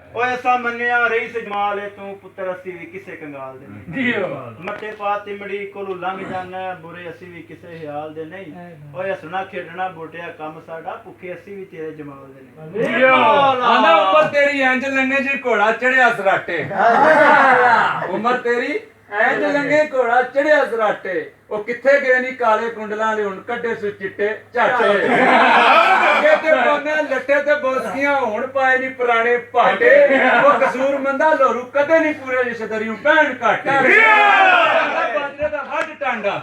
ओए ऐसा मन्निया रईस जमाल है तू पुत्र असी भी किसे कंगाल दे नहीं मटे पा तिमड़ी कोलू लंघ जाना बुरे असी भी किसे ख्याल दे नहीं ओए हसना खेडना बोटिया काम साडा भुखे असी भी तेरे जमाल दे नहीं आना ऊपर तेरी इंज लंगे जी घोड़ा चढ़िया सराटे उमर तेरी इंज लंगे घोड़ा चढ़िया सराटे ਉਹ ਕਿੱਥੇ ਗਏ ਨਹੀਂ ਕਾਲੇ ਕੁੰਡਲਾਂ ਦੇ ਹੁਣ ਕੱਢੇ ਸੁ ਚਿੱਟੇ ਝਾਟੇ ਅੱਗੇ ਤੇ ਪਾਉਂਦੇ ਲੱਟੇ ਤੇ ਬੋਸਕੀਆਂ ਹੁਣ ਪਾਏ ਨਹੀਂ ਪੁਰਾਣੇ ਭਾਟੇ ਉਹ ਕਸੂਰ ਮੰਦਾ ਲੋਰੂ ਕਦੇ ਨਹੀਂ ਪੂਰੇ ਰਿਸ਼ਤੇਦਾਰੀਆਂ ਭੈਣ ਘਾਟੇ ਬਾਜਰੇ ਦਾ ਹੱਡ ਟਾਂਡਾ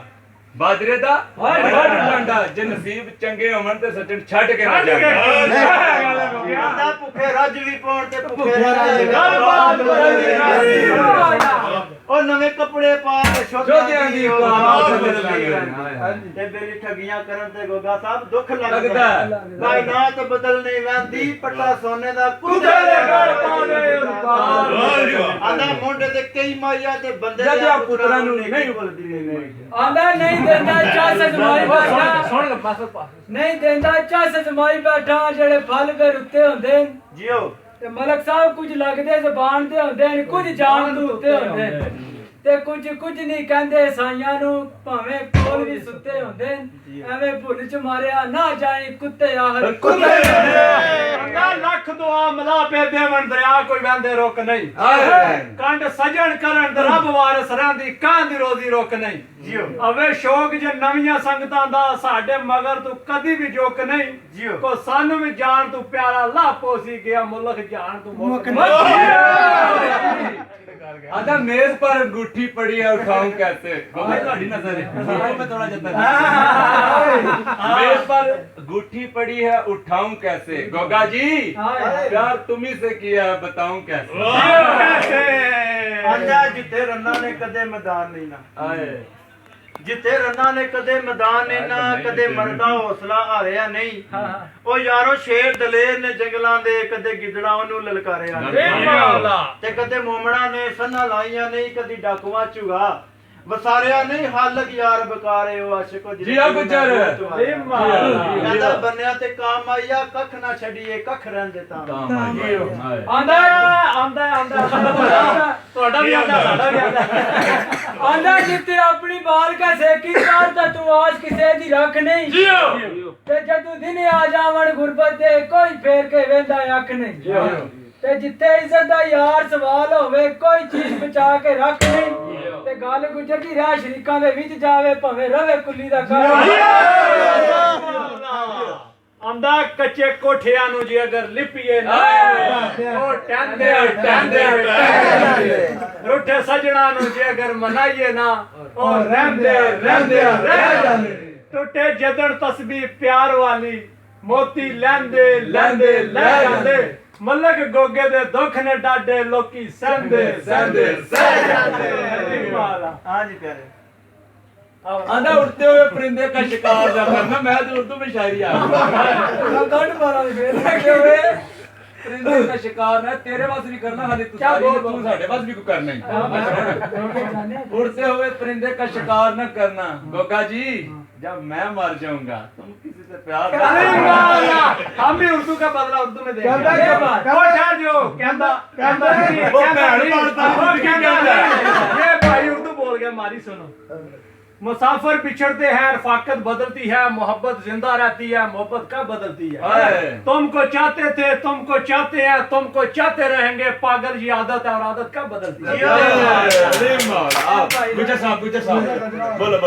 ਬਾਜਰੇ ਦਾ ਹੱਡ ਟਾਂਡਾ ਜੇ ਨਸੀਬ ਚੰਗੇ ਹੋਣ ਤੇ ਸੱਜਣ ਛੱਡ ਕੇ ਨਾ ਜਾਣ ਆਂਦਾ ਭੁੱਖੇ ਰੱਜ ਵੀ ਪਾਉਣ ਤੇ ਭੁੱਖੇ ਉਹ ਨਵੇਂ ਕੱਪੜੇ ਪਾ ਕੇ ਸ਼ੋਧਿਆਂ ਦੀ ਤੇ ਮੇਰੀ ਠੱਗੀਆਂ ਕਰਨ ਤੇ ਗੋਗਾ ਸਾਹਿਬ ਦੁੱਖ ਲੱਗਦਾ ਭਾਈ ਨਾ ਤੇ ਬਦਲ ਨਹੀਂ ਵੰਦੀ ਪੱਟਾ ਸੋਨੇ ਦਾ ਕੁੱਤੇ ਦੇ ਗਲ ਪਾਵੇ ਆਂਦਾ ਮੁੰਡੇ ਤੇ ਕਈ ਮਾਇਆ ਤੇ ਬੰਦੇ ਦੇ ਪੁੱਤਰਾਂ ਨੂੰ ਨਹੀਂ ਭੁੱਲਦੀ ਆਂਦਾ ਨਹੀਂ ਦਿੰਦਾ ਚਾਸ ਜਮਾਈ ਬੈਠਾ ਸੁਣ ਲੈ ਬਸ ਨਹੀਂ ਦਿੰਦਾ ਚਾਸ ਜਮਾਈ ਬੈਠਾ ਜਿਹੜੇ ਫਲ ਫਿਰ ਉੱਤੇ ਹੁੰਦੇ ਨੇ ਜਿਓ ਤੇ ਮਲਕ ਸਾਹਿਬ ਕੁਝ ਲੱਗਦੇ ਜ਼ਬਾਨ ਤੇ ਹੁੰਦੇ ਨੇ ਕੁਝ ਜਾਨ ਤੋਂ ਉੱਤੇ ਹੁੰਦੇ ਨੇ ਤੇ ਕੁਝ ਨਹੀਂ ਕਹਿੰਦੇ ਸਾਈਆਂ ਨੂੰ ਭਾਵੇਂ ਕੋਲ ਵੀ ਸੁੱਤੇ ਹੁੰਦੇ ਨੇ ਐਵੇਂ ਭੁੱਲ ਚ ਮਾਰਿਆ ਨਾ ਜਾਏ ਕੁੱਤੇ ਆਹਰ ਕੁੱਤੇ ਅੰਗਾ ਲੱਖ ਦੁਆ ਮਲਾ ਪੇ ਦੇਵਨ ਦਰਿਆ ਕੋਈ ਵੰਦੇ ਰੁਕ ਨਹੀਂ ਕੰਡ ਸਜਣ ਕਰਨ ਤੇ ਰੱਬ ਵਾਰਸ ਰਹਿੰਦੀ ਕਾਂ ਦੀ ਰੋਜ਼ੀ ਰੁਕ ਨਹੀਂ ਜਿਓ ਅਵੇ ਸ਼ੌਕ ਜੇ ਨਵੀਆਂ ਸੰਗਤਾਂ ਦਾ ਸਾਡੇ ਮਗਰ ਤੂੰ ਕਦੀ ਵੀ ਜੁਕ ਨਹੀਂ ਜਿਓ ਕੋ ਸਾਨੂੰ ਵੀ ਜਾਣ ਤੂੰ ਪਿਆਰਾ ਲਾਪੋ ਸੀ ਗਿਆ ਮੁਲਕ ਜਾਣ ਤੂੰ ਮੁੱਕ आधा मेज पर अंगूठी पड़ी है उठाऊं कैसे ਤੁਹਾਡੀ नजर है मैं थोड़ा जता मेज पर अंगूठी पड़ी है उठाऊं कैसे गोगा जी प्यार तुम्ही से किया है बताऊं कैसे ਆਂਦਾ ਜਿੱਥੇ ਰੰਨਾ ਨੇ ਕਦੇ ਮੈਦਾਨ ਨਹੀਂ ਨਾ आए ਜਿੱਥੇ ਰੰਨਾ ਨੇ ਕਦੇ ਮੈਦਾਨ ਨਹੀਂ ਨਾ ਕਦੇ ਮਰਦਾ ਹੌਸਲਾ ਹਾਰਿਆ ਨਹੀਂ ਉਹ ਯਾਰੋ ਸ਼ੇਰ ਦਲੇਰ ਨੇ ਜੰਗਲਾਂ ਦੇ ਕਦੇ ਗਿੱਦੜਾ ਉਹਨੂੰ ਲਲਕਾਰਿਆ ਤੇ ਕਦੇ ਮੋਮਣਾ ਨੇ ਸੰਨਾ ਲਾਈਆਂ ਨਹੀਂ ਕਦੀ ਡਾਕੂਆਂ ਝੁਗਾ ਵਸਾਰਿਆ ਨਹੀਂ ਹਾਲਕ ਯਾਰ ਬਕਾਰੇ ਉਹ ਆਸ਼ਿਕੋ ਜੀਆ ਗੁਜਰ ਕਹਿੰਦਾ ਬੰਨਿਆ ਤੇ ਕਾਮ ਆਇਆ ਕੱਖ ਨਾ ਛੱਡੀਏ ਕੱਖ ਰਹਿੰਦੇ ਤਾਂ ਆਂਦਾ ਤੁਹਾਡਾ ਵੀ ਆਂਦਾ ਸਾਡਾ ਵੀ ਆਂਦਾ ਆਂਦਾ ਜਿੱਤੇ ਆਪਣੀ ਬਾਲ ਕਾ ਸੇਕੀ ਕਰ ਤਾਂ ਤੂੰ ਆਸ ਕਿਸੇ ਦੀ ਰੱਖ ਨਹੀਂ ਤੇ ਜਦੋਂ ਦਿਨ ਆ ਜਾਵਣ ਗੁਰਬਤ ਦੇ ਕੋਈ ਫੇਰ ਕੇ ਵੇਂਦਾ ਅੱਖ ਨਹੀਂ ਤੇ ਜਿੱਥੇ ਇੱਜ਼ਤ ਦਾ ਯਾਰ ਸਵਾਲ ਹੋਵੇ ਕੋਈ ਚੀਜ਼ ਬਚਾ ਕੇ ਰੱਖ ਨਹੀਂ ਤੇ ਗੱਲ ਗੁਜਰ ਦੀ ਰਹਿ ਸ਼ਰੀਕਾਂ ਦੇ ਵਿੱਚ ਜਾਵੇ ਭਾਵੇਂ ਰਵੇ ਕੁੱਲੀ ਦਾ ਘਰ ਆਂਦਾ ਕੱਚੇ ਕੋਠਿਆਂ ਨੂੰ ਜੇ ਅਗਰ ਲਿਪੀਏ ਨਾ ਉਹ ਟੰਦੇ ਰੁੱਠੇ ਸਜਣਾ ਨੂੰ ਜੇ ਅਗਰ ਮਨਾਈਏ ਨਾ ਉਹ ਰਹਿੰਦੇ ਰਹਿ ਜਾਂਦੇ ਟੁੱਟੇ ਜਦਨ ਤਸਬੀਹ ਪਿਆਰ ਵਾਲੀ ਮੋਤੀ ਲੈਂਦੇ ਲੈ ਜਾਂਦੇ ਮਲਕ ਗੋਗੇ ਦੇ ਦੁੱਖ ਨੇ ਡਾਡੇ ਲੋਕੀ ਸਹਿ ਜਾਂਦੇ हाँ जी प्यारे आधा उड़ते हुए परिंदे का शिकार जा करना मैं तो उर्दू में शायरी गंड मारा फेर परिंदे का शिकार ना तेरे पास भी करना खाली तू साढ़े पास भी करना ही उड़ते हुए परिंदे का शिकार न करना गोगा जी जब मैं मर जाऊंगा तुम किसी से प्यार हम भी उर्दू का बदला उर्दू में देंगे ये भाई उर्दू बोल गया हमारी सुनो मुसाफिर बिछड़ते हैं रफाकत बदलती है मोहब्बत जिंदा रहती है मोहब्बत कब बदलती है तुमको चाहते थे तुमको चाहते हैं तुमको चाहते रहेंगे पागल ये आदत है और आदत कब बदलती है गुजर साहब बोलो